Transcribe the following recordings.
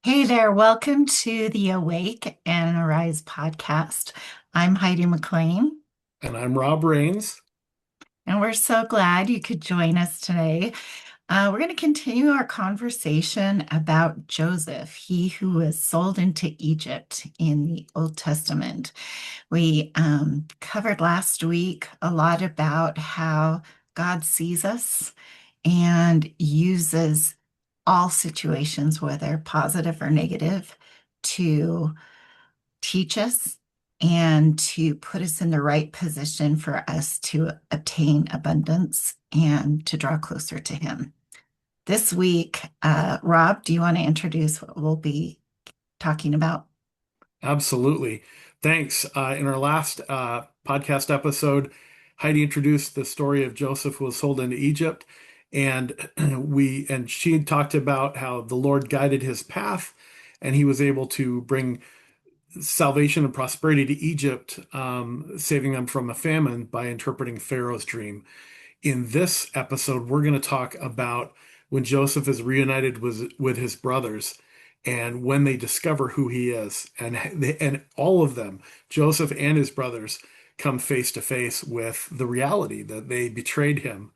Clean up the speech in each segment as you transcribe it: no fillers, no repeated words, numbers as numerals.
Hey there, welcome to the Awake and Arise podcast. I'm Heidi McLean, And I'm Rob Rains. and we're so glad you could join us today. We're going to continue our conversation about Joseph, he who was sold into Egypt in the Old Testament. We covered last week a lot about how God sees us and uses all situations, whether positive or negative, to teach us and to put us in the right position for us to obtain abundance and to draw closer to Him. This week, Rob, do you want to introduce what we'll be talking about? Absolutely. Thanks. In our last podcast episode, Heidi introduced the story of Joseph who was sold into Egypt, and she talked about how the Lord guided his path, and he was able to bring salvation and prosperity to Egypt, saving them from a famine by interpreting Pharaoh's dream. In this episode, we're going to talk about when Joseph is reunited with his brothers and when they discover who he is. And all of them, Joseph and his brothers, come face to face with the reality that they betrayed him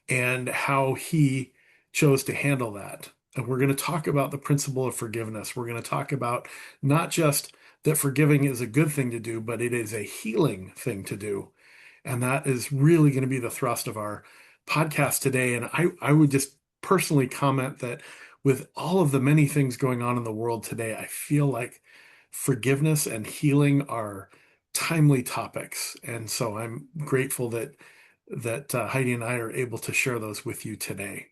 and how he chose to handle that. And we're going to talk about the principle of forgiveness. We're going to talk about not just that forgiving is a good thing to do, but it is a healing thing to do. And that is really going to be the thrust of our podcast today. And I would just personally comment that with all of the many things going on in the world today, I feel like forgiveness and healing are timely topics. And so I'm grateful that Heidi and I are able to share those with you today.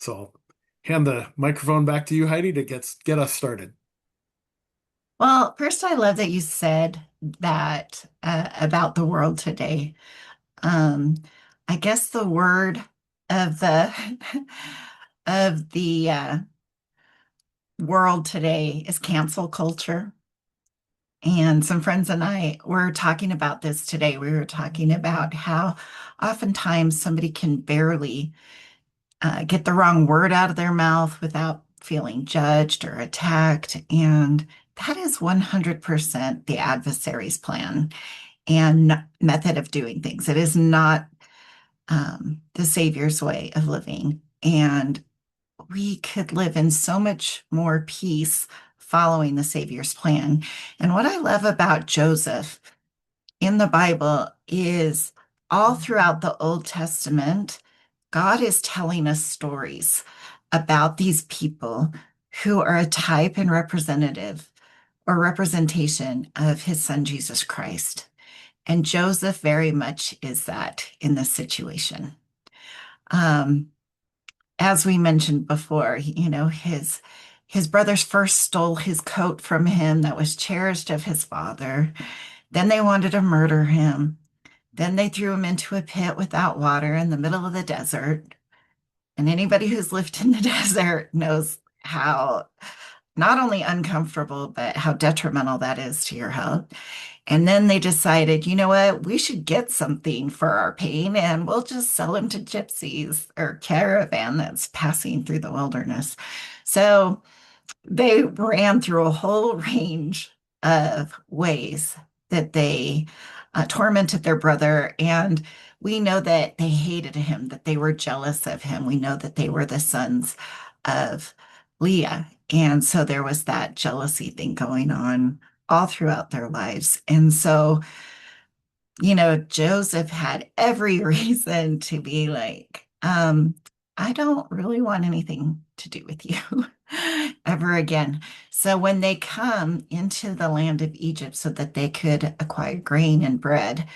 So I'll hand the microphone back to you, Heidi, to get us started. Well, first, I love that you said that about the world today. Um, I guess the word of the of the world today is cancel culture. And some friends and I were talking about this today. We were talking about how oftentimes somebody can barely get the wrong word out of their mouth without feeling judged or attacked. And that is 100% the adversary's plan and method of doing things. It is not the Savior's way of living. And we could live in so much more peace following the Savior's plan. And what I love about Joseph in the Bible is all throughout the Old Testament, God is telling us stories about these people who are a type and representative or representation of his son, Jesus Christ. And Joseph very much is that in this situation. Um, as we mentioned before, his brothers first stole his coat from him that was cherished of his father. Then they wanted to murder him. Then they threw him into a pit without water in the middle of the desert. And anybody who's lived in the desert knows how not only uncomfortable, but how detrimental that is to your health. And then they decided, you know what, we should get something for our pain and we'll just sell him to gypsies or caravan that's passing through the wilderness. So they ran through a whole range of ways that they tormented their brother. And we know that they hated him, that they were jealous of him. We know that they were the sons of Leah. And so there was that jealousy thing going on all throughout their lives. And so, Joseph had every reason to be like, I don't really want anything to do with you ever again. So when they come into the land of Egypt so that they could acquire grain and bread,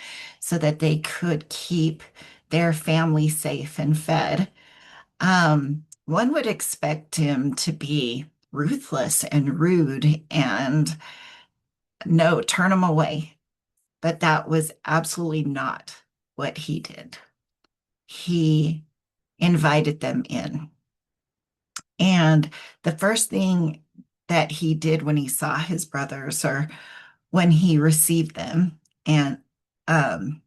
so that they could keep their family safe and fed, one would expect him to be ruthless and rude and no, turn them away. But that was absolutely not what he did. He invited them in. And the first thing that he did when he saw his brothers or when he received them and um,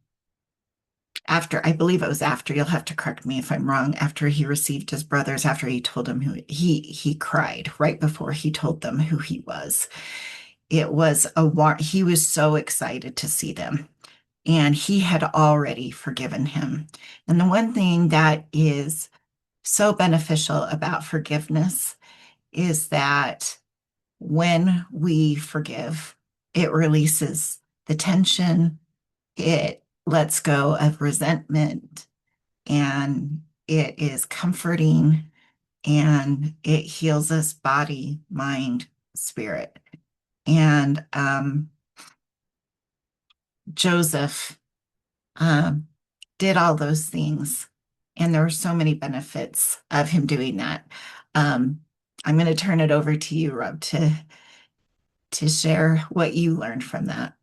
after, I believe it was after, you'll have to correct me if I'm wrong, after he received his brothers, after he told them who he cried right before he told them who he was. It was he was so excited to see them, and he had already forgiven him. And the one thing that is so beneficial about forgiveness is that when we forgive, it releases the tension, it lets go of resentment, and it is comforting, and it heals us body, mind, spirit. And Joseph um, did all those things. And there were so many benefits of him doing that. Um, I'm going to turn it over to you, Rob, to share what you learned from that.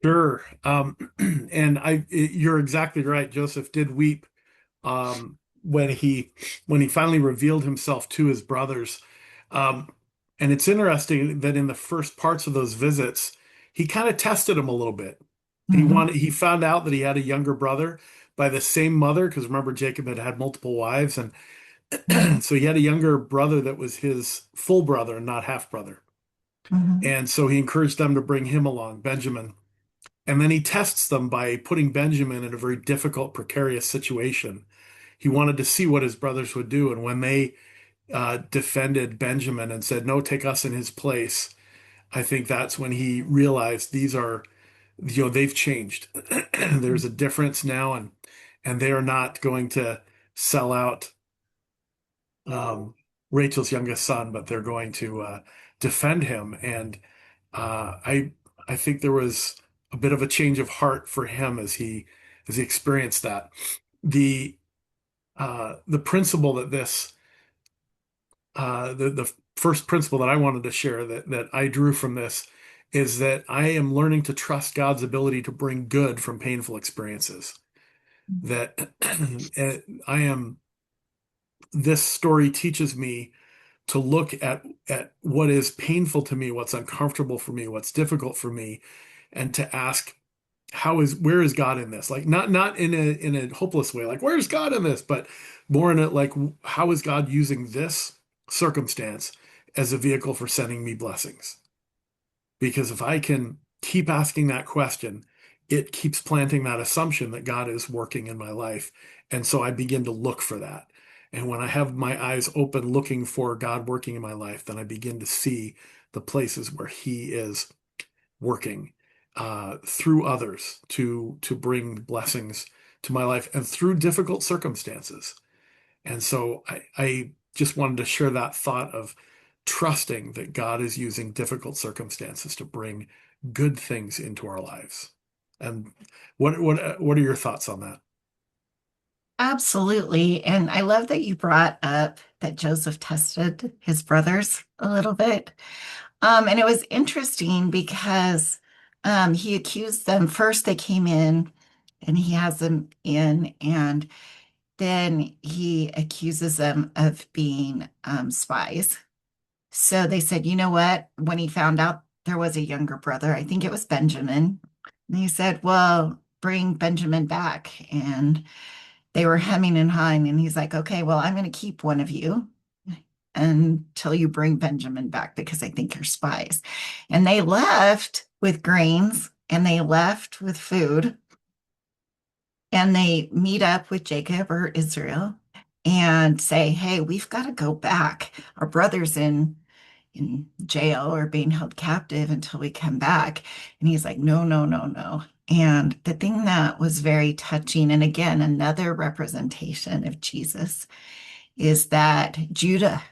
Sure. And you're exactly right. Joseph did weep when he finally revealed himself to his brothers. Um, and it's interesting that in the first parts of those visits, he kind of tested him a little bit. Mhm, He found out that he had a younger brother by the same mother, because remember Jacob had multiple wives, and mhm, so he had a younger brother that was his full brother and not half brother. mhm, And so he encouraged them to bring him along, Benjamin. And then he tests them by putting Benjamin in a very difficult, precarious situation. He wanted to see what his brothers would do. And when they defended Benjamin and said, no, take us in his place, I think that's when he realized these are, they've changed. There's a difference now, and they are not going to sell out um, Rachel's youngest son, but they're going to defend him. And I think there was a bit of a change of heart for him as he experienced that. The the principle that this the first principle that I wanted to share that I drew from this is that I am learning to trust God's ability to bring good from painful experiences. That I am this story teaches me to look at what is painful to me, what's uncomfortable for me, what's difficult for me, and to ask, where is God in this? Like not in a hopeless way, like where's God in this, but more in a like how is God using this circumstance as a vehicle for sending me blessings? Because if I can keep asking that question, it keeps planting that assumption that God is working in my life. And so I begin to look for that. And when I have my eyes open looking for God working in my life, then I begin to see the places where He is working through others to bring blessings to my life and through difficult circumstances. And so I just wanted to share that thought of trusting that God is using difficult circumstances to bring good things into our lives. And what are your thoughts on that? absolutely. And I love that you brought up that Joseph tested his brothers a little bit. And it was interesting because he accused them. First, they came in and he has them in, and then he accuses them of being spies. So they said, you know what? When he found out there was a younger brother, I think it was Benjamin, and he said, well, bring Benjamin back. And they were hemming and hawing, and he's like, okay, well, I'm going to keep one of you until you bring Benjamin back because I think you're spies. And they left with grains and they left with food, and they meet up with Jacob or Israel and say, hey, we've got to go back. Our brother's in jail or being held captive until we come back. And he's like, no, no, no, no. And the thing that was very touching, and again, another representation of Jesus, is that Judah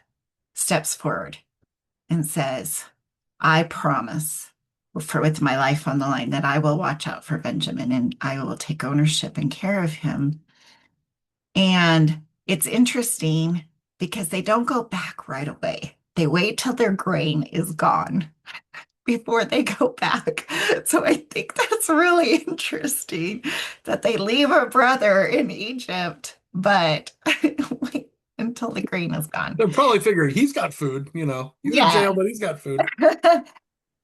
steps forward and says, I promise for with my life on the line that I will watch out for Benjamin and I will take ownership and care of him. And it's interesting because they don't go back right away. They wait till their grain is gone before they go back. So I think that's really interesting that they leave a brother in Egypt, but wait until the grain is gone. They're probably figuring he's got food, he's in Yeah. jail, but he's got food.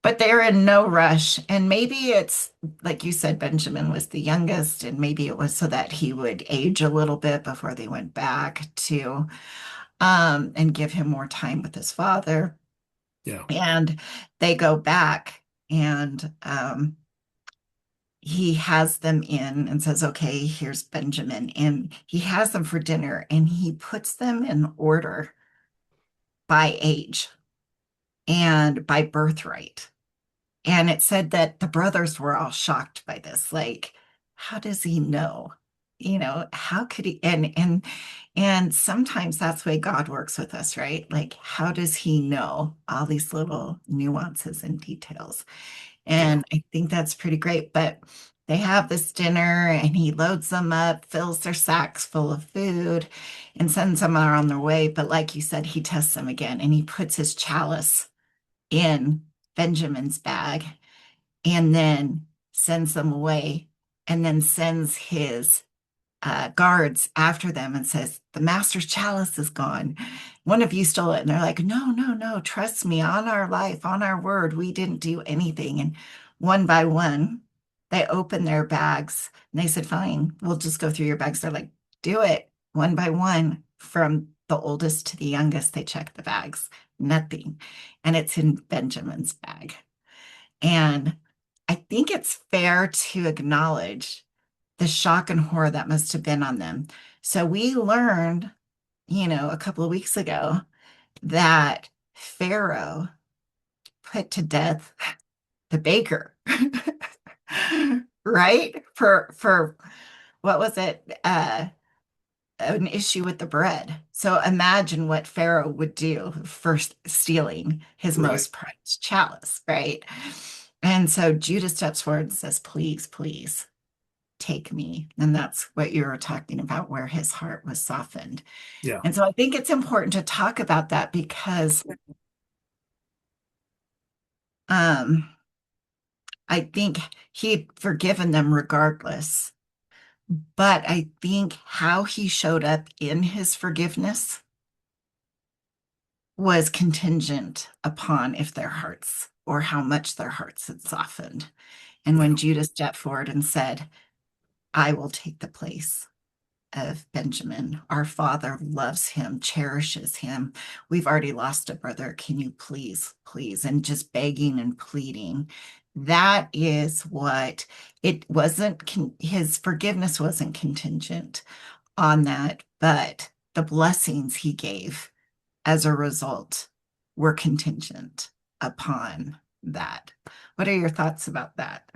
But they're in no rush. And maybe it's like you said, Benjamin was the youngest, and maybe it was so that he would age a little bit before they went back to and give him more time with his father. Yeah. And they go back and he has them in and says, okay, here's Benjamin. And he has them for dinner and he puts them in order by age and by birthright. And it said that the brothers were all shocked by this. Like, how does he know? How could he? And sometimes that's the way God works with us, right? Like, how does he know all these little nuances and details? Yeah. And I think that's pretty great. But they have this dinner and he loads them up, fills their sacks full of food, and sends them on their way. But like you said, he tests them again and he puts his chalice in Benjamin's bag and then sends them away and then sends his guards after them and says, the master's chalice is gone. One of you stole it. And they're like, no, no, no, trust me, on our life, on our word, we didn't do anything. And one by one, they opened their bags and they said, fine, we'll just go through your bags. They're like, do it one by one from the oldest to the youngest. They check the bags, nothing. And it's in Benjamin's bag. And I think it's fair to acknowledge the shock and horror that must have been on them. So we learned, a couple of weeks ago that Pharaoh put to death the baker, right? For what was it? An issue with the bread. So imagine what Pharaoh would do for stealing his Right. most prized chalice, right? And so Judah steps forward and says, please, please take me. And that's what you were talking about, where his heart was softened. Yeah. And so I think it's important to talk about that because um, I think he'd forgiven them regardless. But I think how he showed up in his forgiveness was contingent upon if their hearts or how much their hearts had softened. And Yeah. when Judah stepped forward and said, I will take the place of Benjamin. Our father loves him, cherishes him. We've already lost a brother. Can you please, please? And just begging and pleading. That is what it wasn't. His forgiveness wasn't contingent on that, but the blessings he gave as a result were contingent upon that. What are your thoughts about that?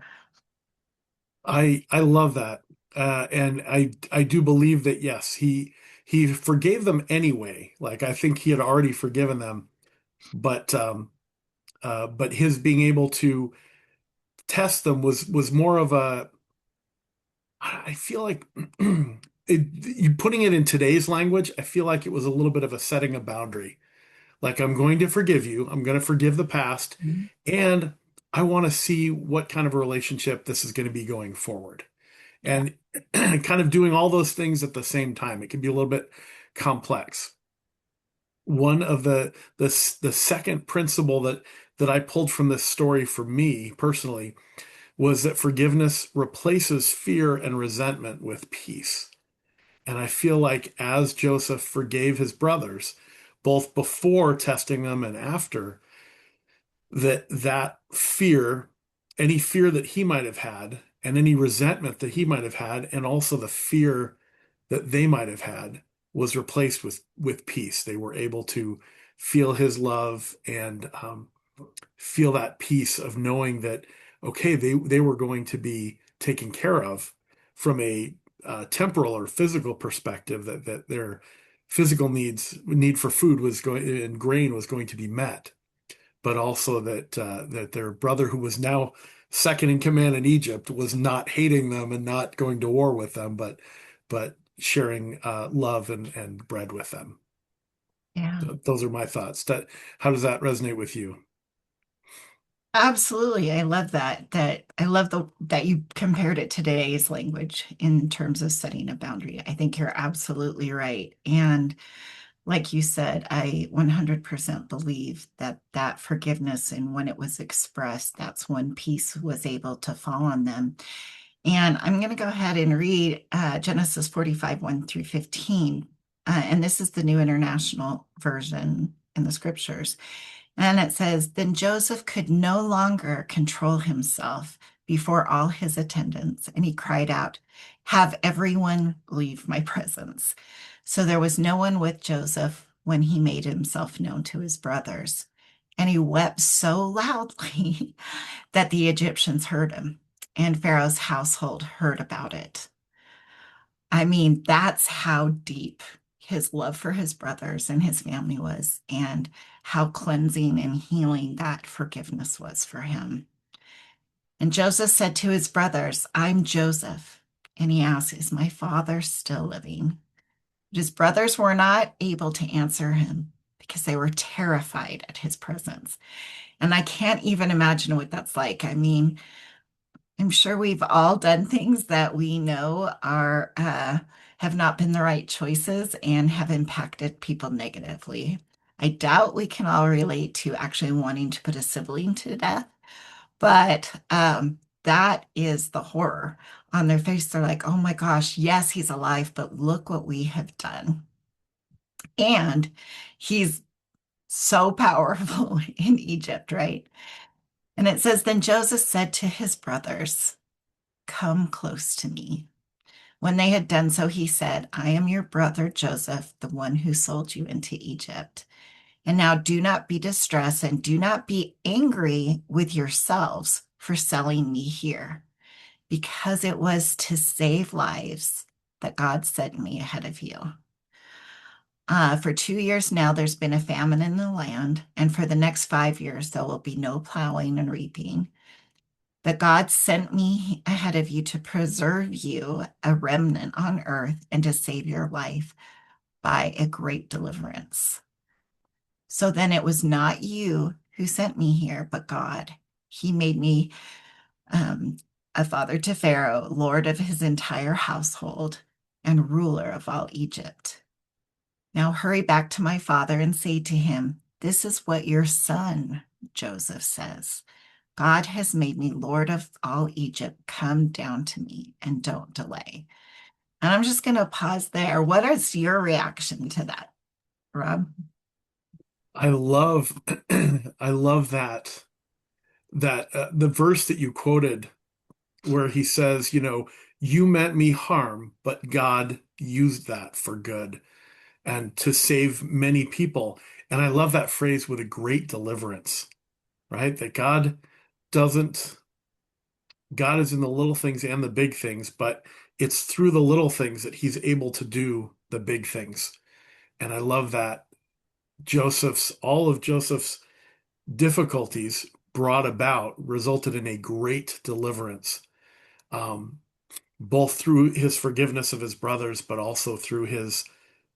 I love that. And I do believe that yes, he forgave them anyway. Like I think he had already forgiven them, but but his being able to test them was more of a I feel like you putting it in today's language, I feel like it was a little bit of a setting a boundary. Like I'm going to forgive you, I'm going to forgive the past, Mhm. and I want to see what kind of a relationship this is going to be going forward. Yeah. And kind of doing all those things at the same time. It can be a little bit complex. One of the second principle that I pulled from this story for me personally was that forgiveness replaces fear and resentment with peace. And I feel like as Joseph forgave his brothers, both before testing them and after, that fear, any fear that he might have had, and any resentment that he might have had, and also the fear that they might have had, was replaced with peace. They were able to feel his love and feel that peace of knowing that okay, they were going to be taken care of from a temporal or physical perspective. That their physical need for food was going and grain was going to be met, but also that their brother, who was now second in command in Egypt, was not hating them and not going to war with them, but sharing love and bread with them. Yeah. So those are my thoughts. How does that resonate with you? Absolutely. I love that. That I love that you compared it to today's language in terms of setting a boundary. I think you're absolutely right. And like you said, I 100% believe that that forgiveness and when it was expressed, that's when peace was able to fall on them. And I'm going to go ahead and read Genesis 45, 1 through 15. And this is the New International Version in the scriptures. And it says, Then Joseph could no longer control himself before all his attendants, and he cried out, Have everyone leave my presence. So there was no one with Joseph when he made himself known to his brothers. And he wept so loudly that the Egyptians heard him, and Pharaoh's household heard about it. I mean, that's how deep his love for his brothers and his family was, and how cleansing and healing that forgiveness was for him. And Joseph said to his brothers, I'm Joseph. And he asked, Is my father still living? But his brothers were not able to answer him because they were terrified at his presence. And I can't even imagine what that's like. I mean, I'm sure we've all done things that we know are have not been the right choices and have impacted people negatively. I doubt we can all relate to actually wanting to put a sibling to death, but that is the horror on their face. They're like, oh my gosh, yes, he's alive, but look what we have done. And he's so powerful in Egypt, right? And it says, Then Joseph said to his brothers, Come close to me. When they had done so, he said, I am your brother Joseph, the one who sold you into Egypt. And now do not be distressed and do not be angry with yourselves for selling me here, because it was to save lives that God sent me ahead of you. For 2 years now, there's been a famine in the land, and for the next 5 years, there will be no plowing and reaping. But God sent me ahead of you to preserve you a remnant on earth and to save your life by a great deliverance. So then it was not you who sent me here, but God. He made me a father to Pharaoh, lord of his entire household, and ruler of all Egypt. Now hurry back to my father and say to him, This is what your son Joseph says. God has made me Lord of all Egypt. Come down to me and don't delay. And I'm just going to pause there. What is your reaction to that, Rob? I love I love that the verse that you quoted where he says, you meant me harm, but God used that for good and to save many people. And I love that phrase with a great deliverance, right? That doesn't, God is in the little things and the big things, but it's through the little things that he's able to do the big things. And I love that all of Joseph's difficulties brought about resulted in a great deliverance, um, both through his forgiveness of his brothers, but also through his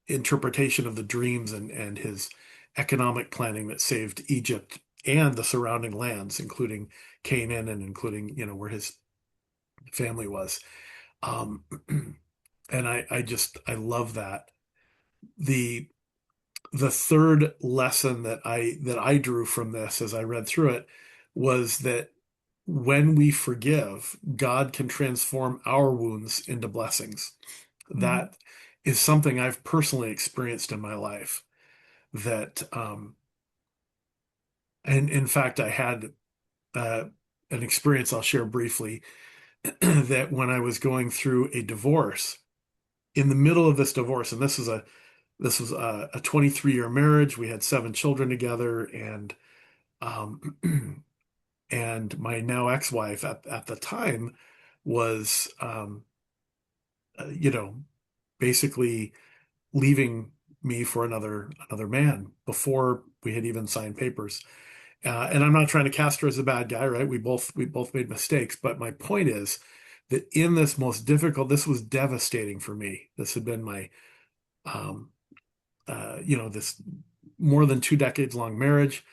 interpretation of the dreams and his economic planning that saved Egypt and the surrounding lands, including Canaan and including, where his family was. Um, and I love that. The the third lesson that I drew from this as I read through it was that when we forgive, God can transform our wounds into blessings. Mhm. That is something I've personally experienced in my life. That, and in fact, I had uh, an experience I'll share briefly that when I was going through a divorce, in the middle of this divorce, and this was a 23-year marriage. We had 7 children together, um, and my now ex-wife at the time was, you know, basically leaving me for another man before we had even signed papers. And I'm not trying to cast her as a bad guy, right? We both made mistakes, but my point is that in this most difficult, this was devastating for me. This had been my, um, this more than 2 decades long marriage,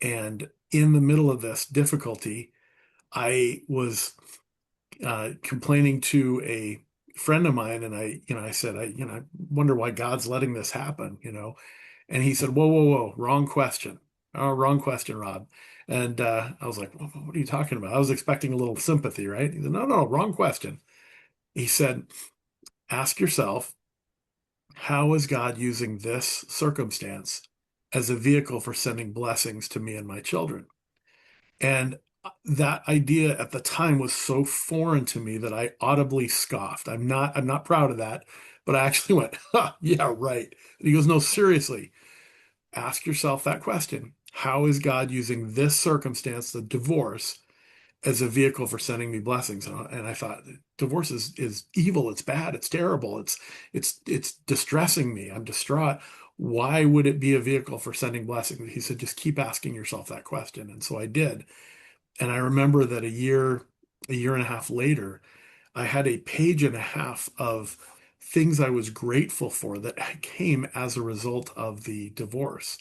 and in the middle of this difficulty, I was complaining to a friend of mine, and I said, I wonder why God's letting this happen, And he said, whoa, whoa, whoa, wrong question. Oh, wrong question, Rob. And I was like, what are you talking about? I was expecting a little sympathy, right? He said, no, no, wrong question. He said, ask yourself, how is God using this circumstance as a vehicle for sending blessings to me and my children? And that idea at the time was so foreign to me that I audibly scoffed. I'm not proud of that, but I actually went, huh, yeah, right. And he goes, no, seriously, ask yourself that question. How is God using this circumstance, the divorce, as a vehicle for sending me blessings? And I thought, divorce is evil. It's bad. It's terrible. It's distressing me. I'm distraught. Why would it be a vehicle for sending blessings? He said, just keep asking yourself that question. And so I did. And I remember that a year and a half later, I had a page and a half of things I was grateful for that came as a result of the divorce.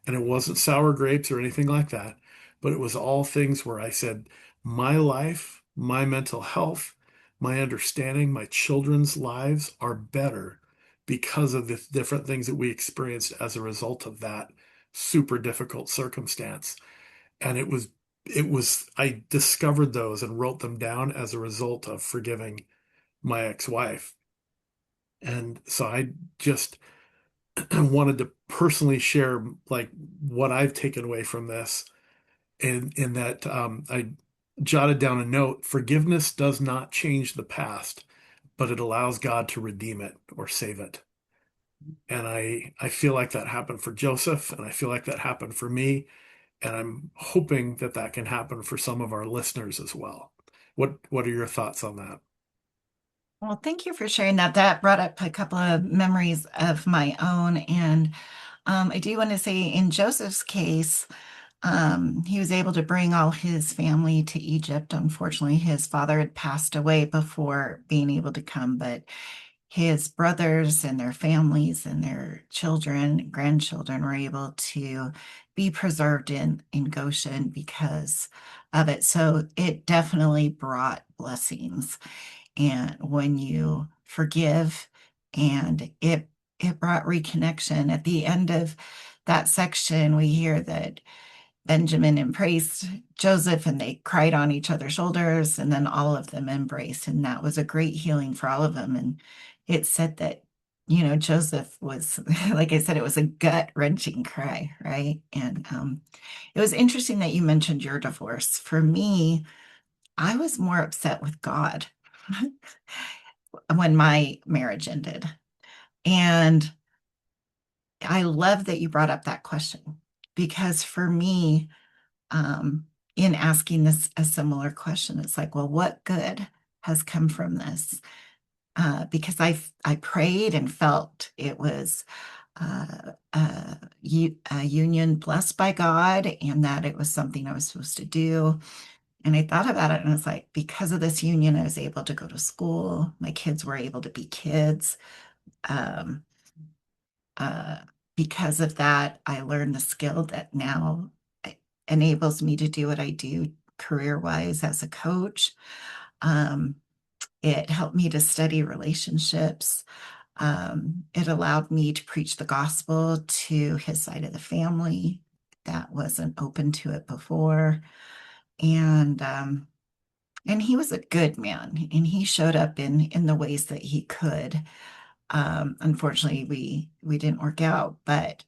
And it wasn't sour grapes or anything like that, but it was all things where I said, my life, my mental health, my understanding, my children's lives are better because of the different things that we experienced as a result of that super difficult circumstance. And I discovered those and wrote them down as a result of forgiving my ex-wife. And so I just wanted to personally share like what I've taken away from this, and in that I jotted down a note: forgiveness does not change the past, but it allows God to redeem it or save it. And I feel like that happened for Joseph, and I feel like that happened for me, and I'm hoping that that can happen for some of our listeners as well. What are your thoughts on that? Well, thank you for sharing that. That brought up a couple of memories of my own. And I do want to say in Joseph's case, he was able to bring all his family to Egypt. Unfortunately, his father had passed away before being able to come, but his brothers and their families and their children, grandchildren were able to be preserved in Goshen because of it. So it definitely brought blessings. And when you forgive, and it brought reconnection. At the end of that section, we hear that Benjamin embraced Joseph and they cried on each other's shoulders, and then all of them embraced. And that was a great healing for all of them. And it said that, Joseph was, like I said, it was a gut-wrenching cry, right? And it was interesting that you mentioned your divorce. For me, I was more upset with God when my marriage ended. And I love that you brought up that question because for me, in asking this a similar question, it's like, well, what good has come from this? Because I prayed and felt it was a union blessed by God and that it was something I was supposed to do. And I thought about it and it's like, because of this union, I was able to go to school. My kids were able to be kids. Um, uh, because of that, I learned the skill that now enables me to do what I do career-wise as a coach. Um, it helped me to study relationships. It allowed me to preach the gospel to his side of the family that wasn't open to it before. And and he was a good man, and he showed up in the ways that he could. Unfortunately, we didn't work out, but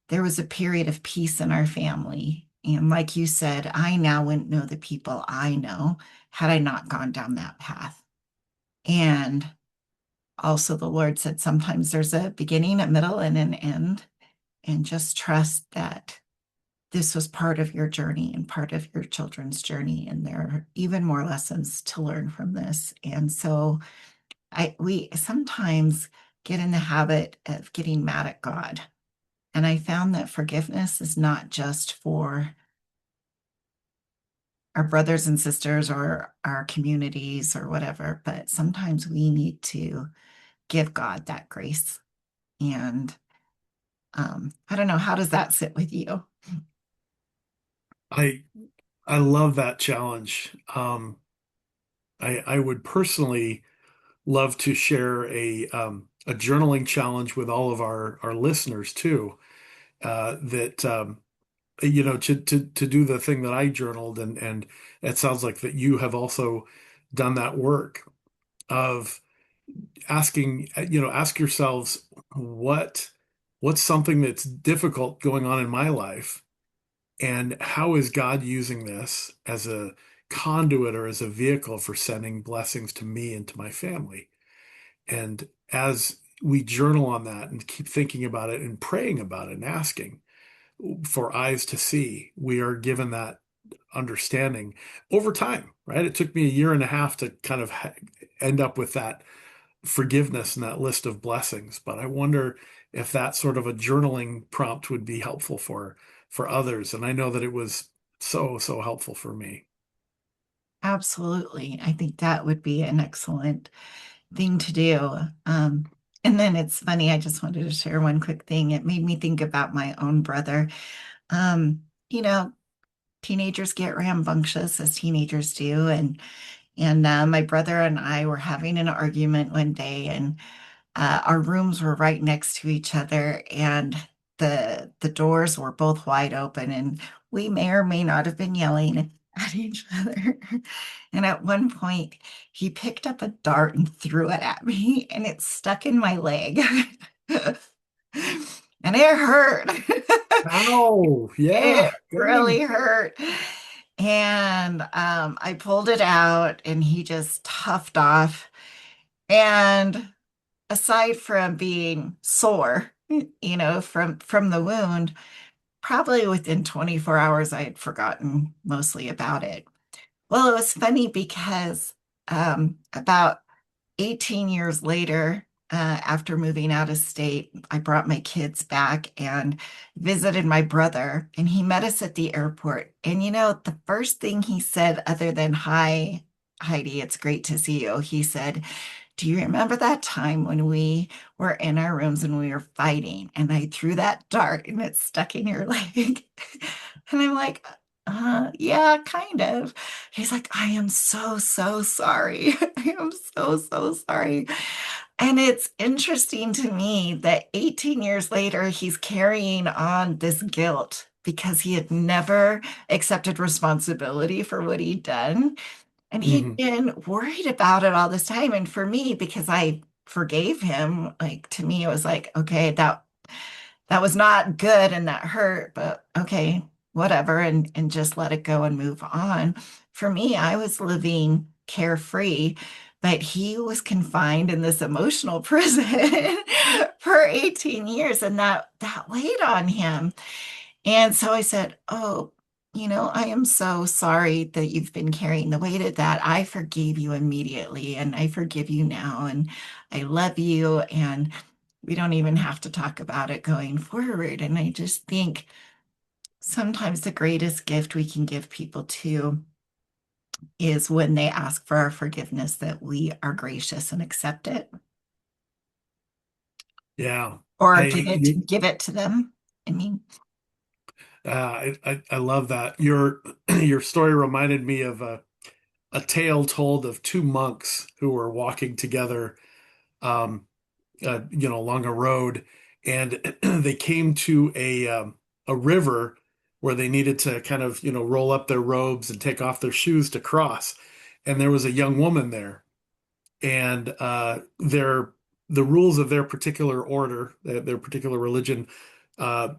there was a period of peace in our family. And like you said, I now wouldn't know the people I know had I not gone down that path. And also, the Lord said sometimes there's a beginning, a middle, and an end. And just trust that this was part of your journey and part of your children's journey. And there are even more lessons to learn from this. And so we sometimes get in the habit of getting mad at God. And I found that forgiveness is not just for our brothers and sisters or our communities or whatever, but sometimes we need to give God that grace. And I don't know, how does that sit with you? I I love that challenge. I would personally love to share a journaling challenge with all of our listeners too. that to do the thing that I journaled, and it sounds like that you have also done that work of asking, ask yourselves what's something that's difficult going on in my life, and how is God using this as a conduit or as a vehicle for sending blessings to me and to my family. And as we journal on that and keep thinking about it and praying about it and asking for eyes to see, we are given that understanding over time, right? It took me a year and a half to kind of end up with that forgiveness and that list of blessings. But I wonder if that sort of a journaling prompt would be helpful for others. And I know that it was so helpful for me. Absolutely. I think that would be an excellent thing to do. And then it's funny, I just wanted to share one quick thing. It made me think about my own brother. Um, you know, teenagers get rambunctious as teenagers do, and my brother and I were having an argument one day, and our rooms were right next to each other, and the doors were both wide open, and we may or may not have been yelling at each other. And at one point, he picked up a dart and threw it at me, and it stuck in my leg. And it hurt. Oh, yeah, It really dang. hurt. And I pulled it out, and he just toughed off. And aside from being sore, from the wound, probably within 24 hours, I had forgotten mostly about it. Well, it was funny because about 18 years later, after moving out of state, I brought my kids back and visited my brother, and he met us at the airport. And the first thing he said, other than, "Hi, Heidi, it's great to see you," he said, "Do you remember that time when we were in our rooms and we were fighting and I threw that dart and it stuck in your leg?" And I'm like, yeah, kind of. He's like, "I am so sorry. I am so sorry." And it's interesting to me that 18 years later, he's carrying on this guilt because he had never accepted responsibility for what he'd done. And he'd Hmm. been worried about it all this time. And for me, because I forgave him, like, to me, it was like, okay, that was not good and that hurt, but okay, whatever, and just let it go and move on. For me, I was living carefree, but he was confined in this emotional prison for 18 years, and that weighed on him. And so I said, "Oh, I am so sorry that you've been carrying the weight of that. I forgave you immediately, and I forgive you now, and I love you, and we don't even have to talk about it going forward." And I just think sometimes the greatest gift we can give people too is when they ask for our forgiveness, that we are gracious and accept it, Yeah. or I give it to them. I mean, I love that. Your story reminded me of a tale told of two monks who were walking together, um, along a road, and they came to a river where they needed to kind of, roll up their robes and take off their shoes to cross. And there was a young woman there, and the rules of their particular order, their particular religion, uh,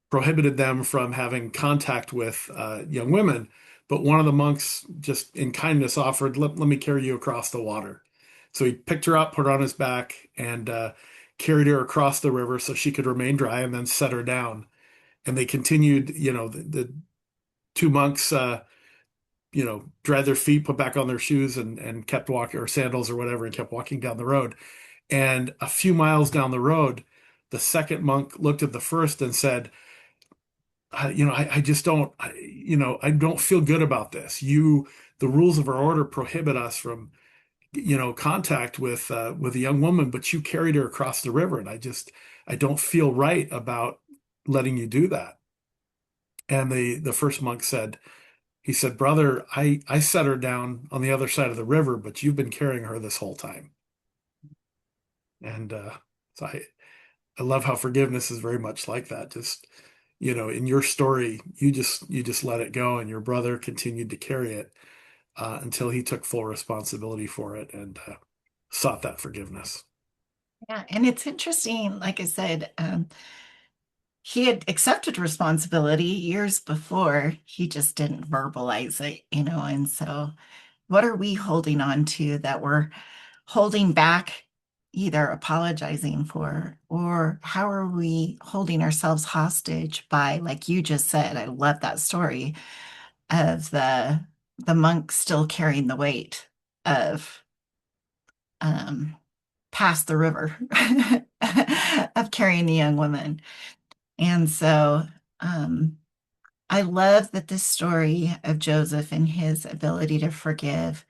prohibited them from having contact with young women. But one of the monks, just in kindness, offered, let me carry you across the water. So he picked her up, put her on his back, and carried her across the river so she could remain dry, and then set her down. And they continued, the two monks, dried their feet, put back on their shoes, and kept walking, or sandals or whatever, and kept walking down the road. And a few miles down the road, the second monk looked at the first and said, I just don't, I don't feel good about this. The rules of our order prohibit us from, contact with a young woman, but you carried her across the river, and I don't feel right about letting you do that." And the first monk said, he said, "Brother, I set her down on the other side of the river, but you've been carrying her this whole time." And so I love how forgiveness is very much like that. Just in your story, you just let it go, and your brother continued to carry it until he took full responsibility for it and sought that forgiveness. Yeah, and it's interesting, like I said, he had accepted responsibility years before. He just didn't verbalize it, and so what are we holding on to that we're holding back, either apologizing for, or how are we holding ourselves hostage by, like you just said, I love that story of the monk still carrying the weight of um past the river of carrying the young woman. And so um I love that this story of Joseph and his ability to forgive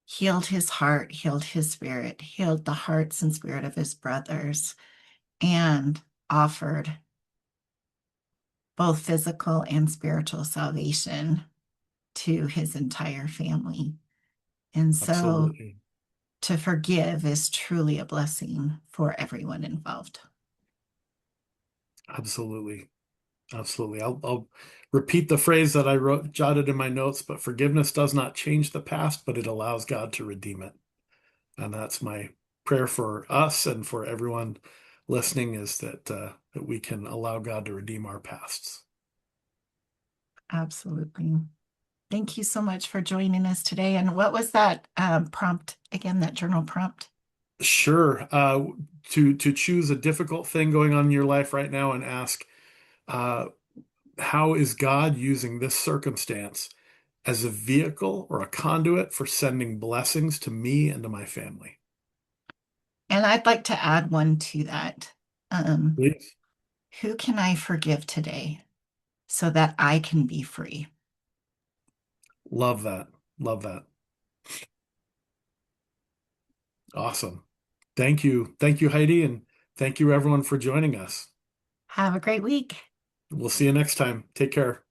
healed his heart, healed his spirit, healed the hearts and spirit of his brothers, and offered both physical and spiritual salvation to his entire family. And so Absolutely. to forgive is truly a blessing for everyone involved. Absolutely. Absolutely. I'll repeat the phrase that I wrote, jotted in my notes, but forgiveness does not change the past, but it allows God to redeem it. And that's my prayer for us and for everyone listening, is that we can allow God to redeem our pasts. Absolutely. Thank you so much for joining us today. And what was that prompt again, that journal prompt? Sure. To choose a difficult thing going on in your life right now and ask, uh, how is God using this circumstance as a vehicle or a conduit for sending blessings to me and to my family? And I'd like to add one to that. Um, Please. who can I forgive today so that I can be free? Love that. Love that. Awesome. Thank you. Thank you, Heidi, and thank you everyone for joining us. Have a great week. We'll see you next time. Take care.